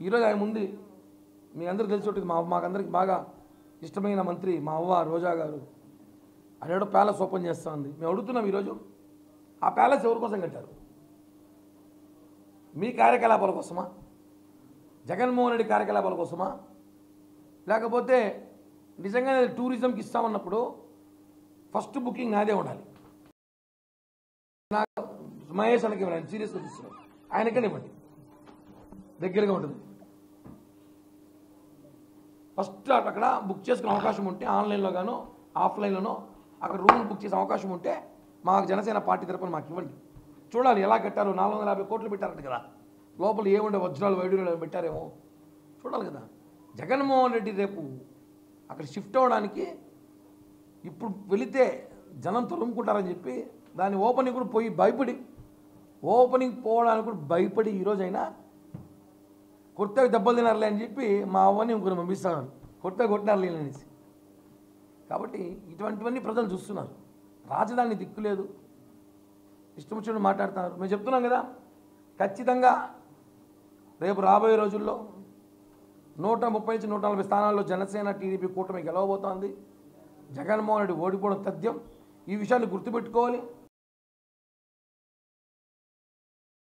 ఈరోజు ఆయన ముందు మీ అందరికీ తెలిసి ఉంటుంది, మాకందరికి బాగా ఇష్టమైన మంత్రి మా అవ్వ రోజా గారు అదేడో ప్యాలెస్ ఓపెన్ చేస్తూ ఉంది. మేము అడుగుతున్నాం ఈరోజు, ఆ ప్యాలెస్ ఎవరి కోసం కట్టారు? మీ కార్యకలాపాల కోసమా? జగన్మోహన్ రెడ్డి కార్యకలాపాల కోసమా? లేకపోతే నిజంగా టూరిజంకి ఇస్తామన్నప్పుడు ఫస్ట్ బుకింగ్ నాదే ఉండాలి. నాకు మహేష్ అన్నకి ఆయన సీరియస్గా తీసుకున్నాను, ఆయనకనే ఇవ్వండి, దగ్గరగా ఉంటుంది. ఫస్ట్ అక్కడ బుక్ చేసుకునే అవకాశం ఉంటే ఆన్లైన్లో గానో ఆఫ్లైన్లోనో అక్కడ రూమ్ బుక్ చేసే అవకాశం ఉంటే మాకు జనసేన పార్టీ తరపున మాకు ఇవ్వండి. చూడాలి ఎలా కట్టారు. 450 కోట్లు పెట్టారంట కదా, లోపల ఏముండే వజ్రాలు వైడూర్యాలు పెట్టారేమో చూడాలి కదా. జగన్మోహన్ రెడ్డి రేపు అక్కడ షిఫ్ట్ అవ్వడానికి ఇప్పుడు వెళితే జనం తరుముకుంటారని చెప్పి దాని ఓపెనింగ్ కూడా పోయి భయపడి, ఓపెనింగ్ పోవడానికి కూడా భయపడి ఈరోజైనా కొత్తగా దెబ్బలు తినారులే అని చెప్పి మా అవ్వని ఇంకొన్ని పంపిస్తాను, కొత్తగా కొట్టినారులే అనేసి. కాబట్టి ఇటువంటివన్నీ ప్రజలు చూస్తున్నారు. రాజధాని దిక్కులేదు, ఇష్టం వచ్చినట్టు మాట్లాడుతున్నారు. మేము చెప్తున్నాం కదా, ఖచ్చితంగా రేపు రాబోయే రోజుల్లో 130 నుంచి 140 స్థానాల్లో జనసేన టీడీపీ కూటమి గెలవబోతోంది. జగన్మోహన్ రెడ్డి ఓడిపోవడం తథ్యం. ఈ విషయాన్ని గుర్తుపెట్టుకోవాలి.